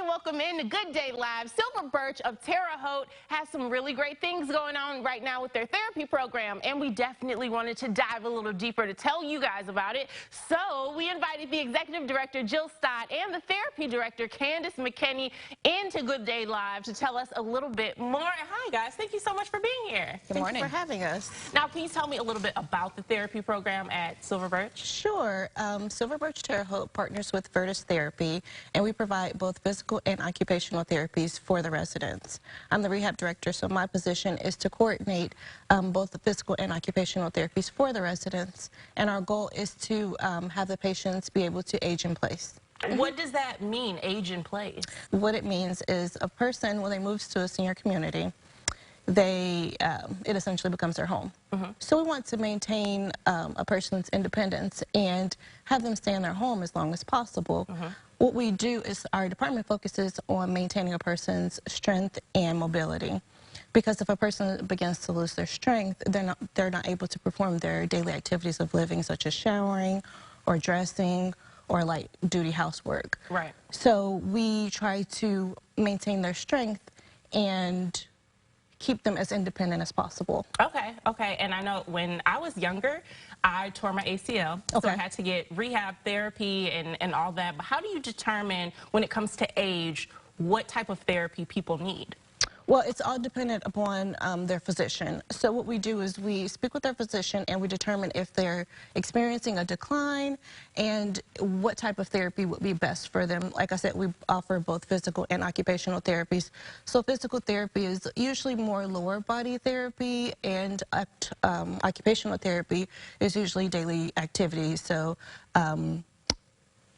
and welcome in to Good Day Live. Silver Birch of Terre Haute has some really great things going on right now with their therapy program, and we definitely wanted to dive a little deeper to tell you guys about it. So we invited the executive director, Jill Stott, and the therapy director, Candace McKinney, into Good Day Live to tell us a little bit more. Hi, guys. Thank you so much for being here. Good morning. Thank you for having us. Now, can you tell me a little bit about the therapy program at Silver Birch? Sure. Silver Birch Terre Haute partners with Virtus Therapy, and we provide both physical and occupational therapies for the residents. I'm the rehab director, so my position is to coordinate both the physical and occupational therapies for the residents, and our goal is to have the patients be able to age in place. What does that mean, age in place? What it means is a person, when they move to a senior community, it essentially becomes their home. So we want to maintain a person's independence and have them stay in their home as long as possible. What we do is our department focuses on maintaining a person's strength and mobility. Because if a person begins to lose their strength, they're not able to perform their daily activities of living, such as showering or dressing or light duty housework. Right. So we try to maintain their strength and keep them as independent as possible. Okay. And I know when I was younger, I tore my ACL, so I had to get rehab therapy and all that. But how do you determine, when it comes to age, what type of therapy people need? Well, it's all dependent upon their physician. So what we do is we speak with their physician and we determine if they're experiencing a decline and what type of therapy would be best for them. Like I said, we offer both physical and occupational therapies. So physical therapy is usually more lower body therapy, and occupational therapy is usually daily activities. So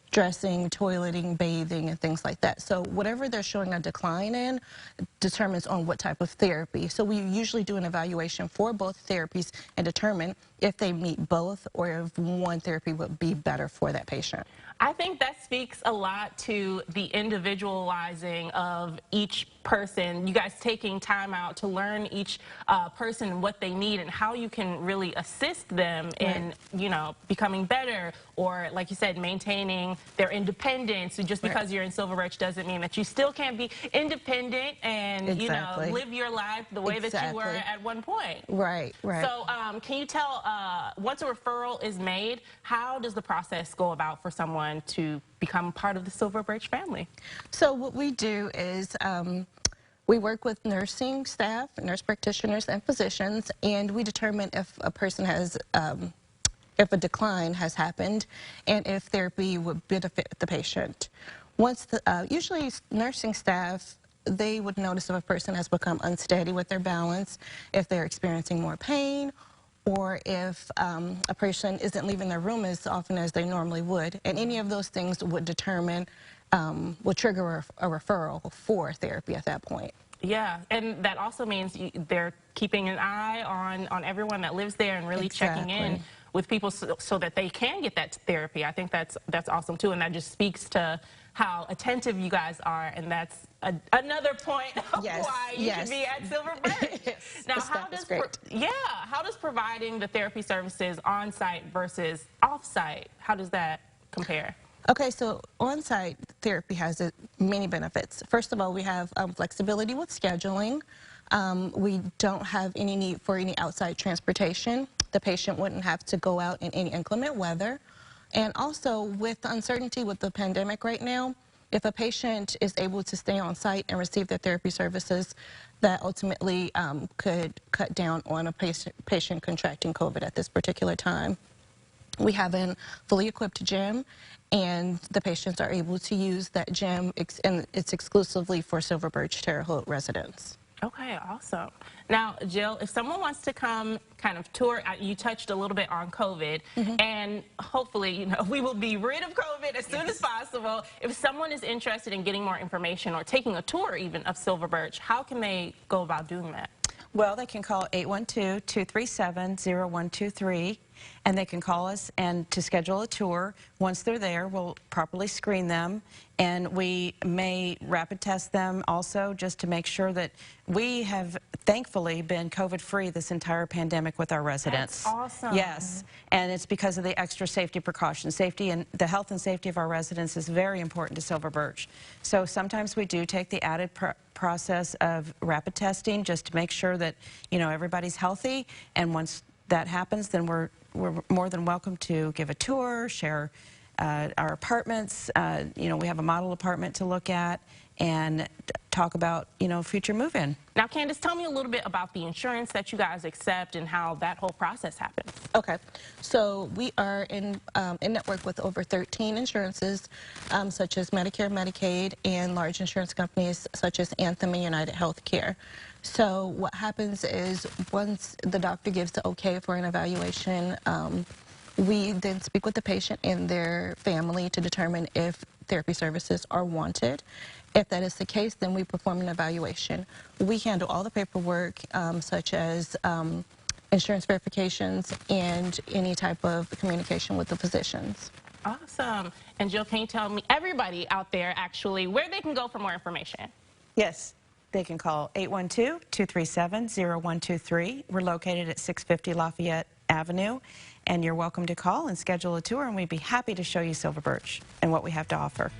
dressing, toileting, bathing, and things like that. So whatever they're showing a decline in determines on what type of therapy. So we usually do an evaluation for both therapies and determine if they meet both or if one therapy would be better for that patient. I think that speaks a lot to the individualizing of each person. You guys taking time out to learn each person what they need and how you can really assist them in, you know, becoming better, or like you said, maintaining their independence. Just because you're in Silver Birch doesn't mean that you still can't be independent and you know, live your life the way that you were at one point. Right. So can you tell, once a referral is made, how does the process go about for someone to become part of the Silver Birch family? So what we do is we work with nursing staff, nurse practitioners, and physicians, and we determine if a person has, if a decline has happened, and if therapy would benefit the patient. Once usually nursing staff, they would notice if a person has become unsteady with their balance, if they're experiencing more pain, or if a person isn't leaving their room as often as they normally would. And any of those things would determine, would trigger a referral for therapy at that point. Yeah, and that also means they're keeping an eye on everyone that lives there and really checking in with people so that they can get that therapy. I think that's awesome too, and that just speaks to how attentive you guys are, and that's another point of why you should be at Silver Birch. Now, how does providing the therapy services on-site versus off-site, how does that compare? Okay, so on-site therapy has many benefits. First of all, we have flexibility with scheduling. We don't have any need for any outside transportation. The patient wouldn't have to go out in any inclement weather. And also, with the uncertainty with the pandemic right now, if a patient is able to stay on site and receive their therapy services, that ultimately could cut down on a patient contracting COVID at this particular time. We have a fully equipped gym, and the patients are able to use that gym, and it's exclusively for Silver Birch Terre Haute residents. Okay, awesome. Now, Jill, if someone wants to come kind of tour, you touched a little bit on COVID, and hopefully, you know, we will be rid of COVID as soon as possible. If someone is interested in getting more information or taking a tour even of Silver Birch, how can they go about doing that? Well, they can call 812-237-0123, and they can call us and to schedule a tour. Once they're there, we'll properly screen them, and we may rapid test them also, just to make sure that we have thankfully been COVID-free this entire pandemic with our residents. That's awesome. Yes, and it's because of the extra safety precautions. Safety and the health and safety of our residents is very important to Silver Birch. So sometimes we do take the added process of rapid testing just to make sure that, you know, everybody's healthy, and once that happens, then we're more than welcome to give a tour, share our apartments. You know, we have a model apartment to look at and talk about, you know, future move-in. Now, Candace, tell me a little bit about the insurance that you guys accept and how that whole process happens. Okay, so we are in network with over 13 insurances, such as Medicare, Medicaid, and large insurance companies such as Anthem and United Healthcare. So what happens is once the doctor gives the okay for an evaluation, we then speak with the patient and their family to determine if therapy services are wanted. If that is the case, then we perform an evaluation. We handle all the paperwork, such as insurance verifications and any type of communication with the physicians. Awesome. And Jill, can you tell me, everybody out there actually, where they can go for more information? Yes, they can call 812-237-0123. We're located at 650 Lafayette Avenue, and you're welcome to call and schedule a tour, and we'd be happy to show you Silver Birch and what we have to offer.